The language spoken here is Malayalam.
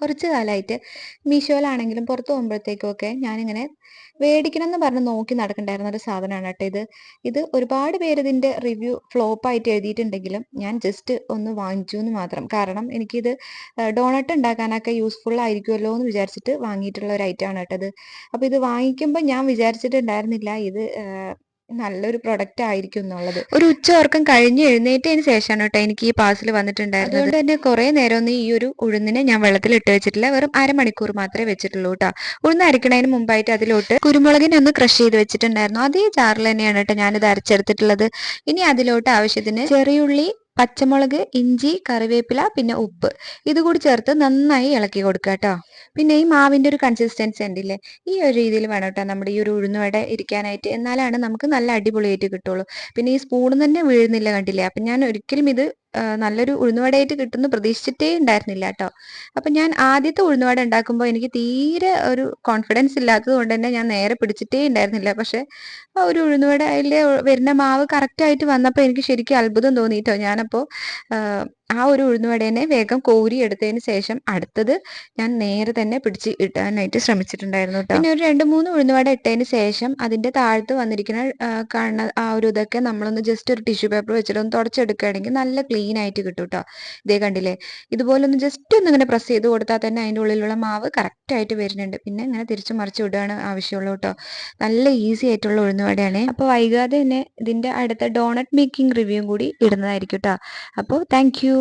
കുറച്ച് കാലമായിട്ട് മീഷോയിലാണെങ്കിലും പുറത്ത് പോകുമ്പോഴത്തേക്കുമൊക്കെ ഞാനിങ്ങനെ വേടിക്കണം എന്ന് പറഞ്ഞ് നോക്കി നടക്കണ്ടായിരുന്ന ഒരു സാധനമാണ് കേട്ടോ ഇത്. ഇത് ഒരുപാട് പേര് ഇതിന്റെ റിവ്യൂ ഫ്ലോപ്പായിട്ട് എഴുതിയിട്ടുണ്ടെങ്കിലും ഞാൻ ജസ്റ്റ് ഒന്ന് വാങ്ങിച്ചു എന്ന് മാത്രം. കാരണം എനിക്കിത് ഡോണട്ട് ഉണ്ടാക്കാനൊക്കെ യൂസ്ഫുൾ ആയിരിക്കുമല്ലോ എന്ന് വിചാരിച്ചിട്ട് വാങ്ങിയിട്ടുള്ള ഒരു ഐറ്റം ആണ് കേട്ടോ ഇത്. അപ്പൊ ഇത് വാങ്ങിക്കുമ്പോൾ ഞാൻ വിചാരിച്ചിട്ടുണ്ടായിരുന്നില്ല ഇത് നല്ലൊരു പ്രൊഡക്റ്റ് ആയിരിക്കും എന്നുള്ളത്. ഒരു ഉച്ചയോർക്കം കഴിഞ്ഞ് എഴുന്നേറ്റതിന് ശേഷമാണ് കേട്ടോ എനിക്ക് ഈ പാഴ്സൽ വന്നിട്ടുണ്ടായിരുന്നത്. അതുകൊണ്ട് തന്നെ കുറെ നേരം ഒന്നും ഈ ഒരു ഉഴുന്നിനെ ഞാൻ വെള്ളത്തിൽ ഇട്ട് വെച്ചിട്ടില്ല. വെറും അരമണിക്കൂർ മാത്രമേ വെച്ചിട്ടുള്ളൂ കേട്ടോ. ഉഴുന്ന് അരക്കണതിന് മുമ്പായിട്ട് അതിലോട്ട് കുരുമുളകിനെ ഒന്ന് ക്രഷ് ചെയ്ത് വെച്ചിട്ടുണ്ടായിരുന്നു. അതേ ജാറിൽ തന്നെയാണ് കേട്ടോ ഞാനിത് അരച്ചെടുത്തിട്ടുള്ളത്. ഇനി അതിലോട്ട് ആവശ്യത്തിന് ചെറിയുള്ളി, പച്ചമുളക്, ഇഞ്ചി, കറിവേപ്പില, പിന്നെ ഉപ്പ് ഇത് കൂടി ചേർത്ത് നന്നായി ഇളക്കി കൊടുക്കുക കേട്ടോ. പിന്നെ ഈ മാവിന്റെ ഒരു കൺസിസ്റ്റൻസി ഉണ്ടല്ലേ, ഈ ഒരു രീതിയിൽ വേണം കേട്ടോ നമ്മുടെ ഈ ഒരു ഉഴുന്നുവട ഇരിക്കാനായിട്ട്. എന്നാലാണ് നമുക്ക് നല്ല അടിപൊളിയായിട്ട് കിട്ടുള്ളൂ. പിന്നെ ഈ സ്പൂൺ തന്നെ വീഴുന്നില്ല കണ്ടില്ലേ. അപ്പം ഞാൻ ഒരിക്കലും ഇത് നല്ലൊരു ഉഴുന്നുവടയായിട്ട് കിട്ടുമെന്ന് പ്രതീക്ഷിച്ചിട്ടേ ഉണ്ടായിരുന്നില്ല കേട്ടോ. അപ്പം ഞാൻ ആദ്യത്തെ ഉഴുന്നുവട ഉണ്ടാക്കുമ്പോൾ എനിക്ക് തീരെ ഒരു കോൺഫിഡൻസ് ഇല്ലാത്തത് കൊണ്ട് തന്നെ ഞാൻ നേരെ പിടിച്ചിട്ടേ ഉണ്ടായിരുന്നില്ല. പക്ഷെ ആ ഒരു ഉഴുന്നുവടയിൽ വരുന്ന മാവ് കറക്റ്റായിട്ട് വന്നപ്പോൾ എനിക്ക് ശരിക്കും അത്ഭുതം തോന്നി കേട്ടോ. ഞാനപ്പോൾ ആ ഒരു ഉഴുന്നുവടേനെ വേഗം കോരി എടുത്തതിന് ശേഷം അടുത്തത് ഞാൻ നേരെ തന്നെ പിടിച്ച് ഇടാനായിട്ട് ശ്രമിച്ചിട്ടുണ്ടായിരുന്നു കേട്ടോ. പിന്നെ ഒരു 2-3 ഉഴുന്നുവട ഇട്ടതിന് ശേഷം അതിന്റെ താഴത്ത് വന്നിരിക്കുന്ന കാണുന്ന ആ ഒരു ഇതൊക്കെ നമ്മളൊന്ന് ജസ്റ്റ് ഒരു ടിഷ്യൂ പേപ്പർ വെച്ചിട്ട് ഒന്ന് തുടച്ചെടുക്കുകയാണെങ്കിൽ നല്ല ക്ലീൻ ആയിട്ട് കിട്ടും കേട്ടോ. ഇതേ കണ്ടില്ലേ, ഇതുപോലെ ഒന്ന് ജസ്റ്റ് ഒന്ന് ഇങ്ങനെ പ്രസ് ചെയ്ത് കൊടുത്താൽ തന്നെ അതിൻ്റെ ഉള്ളിലുള്ള മാവ് കറക്റ്റ് ആയിട്ട് വരുന്നുണ്ട്. പിന്നെ ഇങ്ങനെ തിരിച്ചു മറിച്ച് വിടുകയാണ് ആവശ്യമുള്ളൂ കേട്ടോ. നല്ല ഈസി ആയിട്ടുള്ള ഉഴുന്നുവടയാണ്. അപ്പോൾ വൈകാതെ തന്നെ ഇതിന്റെ അടുത്ത ഡോണറ്റ് മേക്കിംഗ് റിവ്യൂ കൂടി ഇടുന്നതായിരിക്കും കേട്ടോ. അപ്പോൾ താങ്ക് യു.